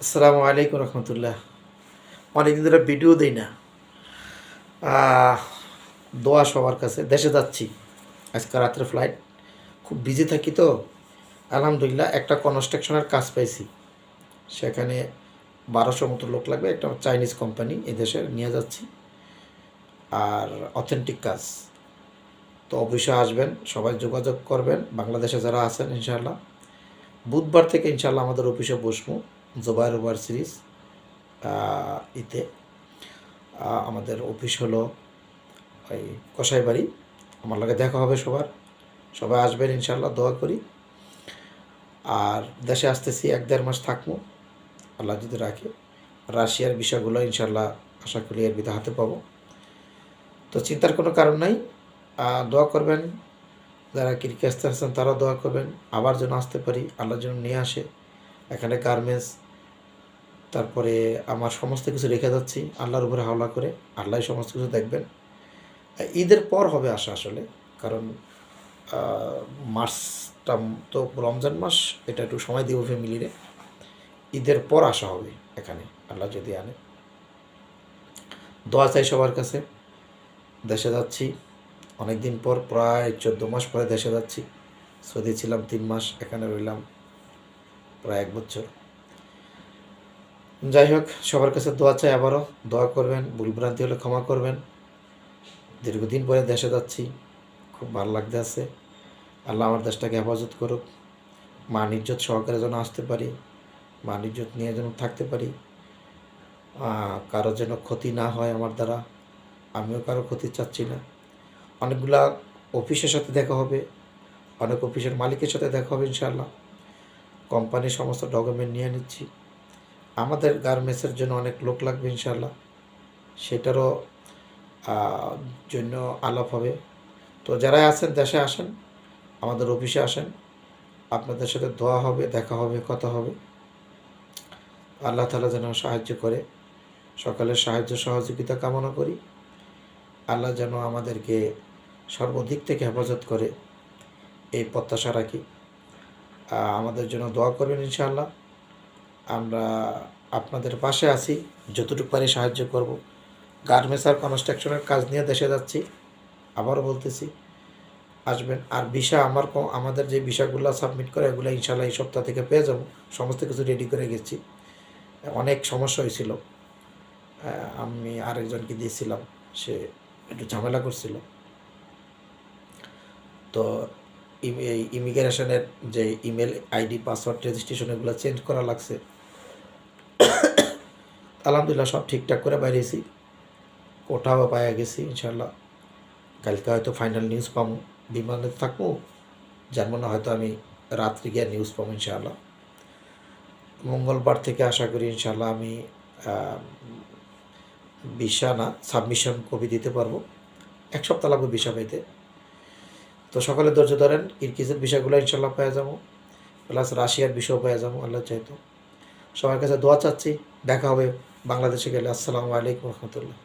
আসসালামু আলাইকুম রহমতুল্লাহ। অনেকদিন ধরে ভিডিও দিই না। দোয়া সবার কাছে। দেশে যাচ্ছি, আজকে রাত্রে ফ্লাইট। খুব বিজি থাকি তো। আলহামদুলিল্লাহ একটা কনস্ট্রাকশনের কাজ পাইছি, সেখানে 1200 মতো লোক লাগবে। একটা চাইনিজ কোম্পানি এই দেশে নিয়ে যাচ্ছি, আর অথেন্টিক কাজ। তো অবশ্যই আসবেন, সবাই যোগাযোগ করবেন বাংলাদেশে যারা আছেন। ইনশাআল্লাহ বুধবার থেকে ইনশাআল্লাহ আমাদের অফিসে বসবো। জোবায়ের ওভার সিরিজ ইতে আমাদের অফিস হলো ওই কসাইবাড়ি। আমার লাগে দেখা হবে সবার, সবাই আসবেন ইনশাআল্লাহ, দোয়া করি। আর দেশে আসতেছি 1-1.5 মাস থাকবো, আল্লাহ যদি রাখে। রাশিয়ার বিষয়গুলো ইনশাআল্লাহ আশা করি এর ভিতরে হাতে পাবো। তো চিন্তার কোনো কারণ নাই। দোয়া করবেন, যারা কিরগিজস্তান আছেন তারাও দোয়া করবেন আবার যেন আসতে পারি, আল্লাহ যেন নিয়ে আসে। এখানে গার্মেন্টস, তারপরে আমার সমস্ত কিছু রেখে যাচ্ছি আল্লাহর উপরে হাওলা করে। আল্লাহ সমস্ত কিছু দেখবেন। ঈদের পর হবে আসা আসলে, কারণ মাসটা তো রমজান মাস, এটা একটু সময় দিব ফ্যামিলিরে। ঈদের পর আসা হবে এখানে, আল্লাহ যদি আনে। দোয়া চাই সবার কাছে। দেশে যাচ্ছি অনেক দিন পর, প্রায় 14 মাস পরে দেশে যাচ্ছি। সৌদি ছিলাম 3 মাস, এখানে রইলাম প্রায় 1 বছর। যাই হোক, সবার কাছে দোয়া চাই। আবারও দোয়া করবেন, ভুলভ্রান্তি হলে ক্ষমা করবেন। দীর্ঘদিন পরে দেশে যাচ্ছি, খুব ভালো লাগতে আছে। আল্লাহ আমার দেশটাকে হেফাজত করুক। মান ইজ্জত সহকারে যেন আসতে পারি, মান ইজ্জত নিয়ে যেন থাকতে পারি। কারো যেন ক্ষতি না হয় আমার দ্বারা, আমিও কারো ক্ষতি চাচ্ছি না। অনেকগুলা অফিসের সাথে দেখা হবে, অনেক অফিসের মালিকের সাথে দেখা হবে ইনশাআল্লাহ। কোম্পানির সমস্ত ডকুমেন্ট নিয়ে নিচ্ছি। আমাদের গার্মেন্টসের জন্য অনেক লোক লাগবে ইনশাআল্লাহ, সেটারও জন্য আলাপ হবে। তো যারা আছেন দেশে আসেন, আমাদের অফিসে আসেন, আপনাদের সাথে দোয়া হবে, দেখা হবে, কথা হবে। আল্লাহ তাআলা যেন সাহায্য করে, সকলের সাহায্য সহযোগিতা কামনা করি। আল্লাহ যেন আমাদেরকে সর্বদিক থেকে হেফাজত করে, এই প্রত্যাশা রাখি। আমাদের জন্য দোয়া করবেন ইনশাআল্লাহ। আমরা আপনাদের পাশে আছি, যতটুকু পারি সাহায্য করব। গার্মেন্টস আর কনস্ট্রাকশনের কাজ নিয়ে দেশে যাচ্ছি, আবারও বলতেছি আসবেন। আর ভিসা আমাদের যে ভিসাগুলো সাবমিট করে, এগুলো ইনশাআল্লাহ এই সপ্তাহ থেকে পেয়ে যাব। সমস্ত কিছু রেডি করে গেছি। অনেক সমস্যা হয়েছিল, আমি আরেকজনকে দিয়েছিলাম, সে একটু ঝামেলা করছিল। তো এই ইমিগ্রেশনের যে ইমেল আইডি, পাসওয়ার্ড, রেজিস্ট্রেশন, এগুলো চেঞ্জ করা লাগছে। আলহামদুলিল্লাহ সব ঠিকঠাক করে বাইরেছি, কোথাও পাওয়া গেছি ইনশাআল্লাহ। কালকে হয়তো ফাইনাল নিউজ পাবো। বিমানে থাকবো, যার মনে হয়তো আমি রাত্রি গিয়ে নিউজ পাবো ইনশাআল্লাহ। মঙ্গলবার থেকে আশা করি ইনশাআল্লাহ আমি ভিসা না, সাবমিশন কপি দিতে পারবো। 1 সপ্তাহ লাগবে ভিসা পাইতে। তো সকলে ধৈর্য ধরেন, কিরগিজের বিষয়গুলো ইনশাআল্লাহ পেয়ে যাবো, প্লাস রাশিয়ার বিষয় পেয়ে যাবো আল্লাহ চাইতো। সবার কাছে দোয়া চাচ্ছি, দেখা হবে বাংলাদেশে গেলে। আসসালামু আলাইকুম রহমতুল্লাহ।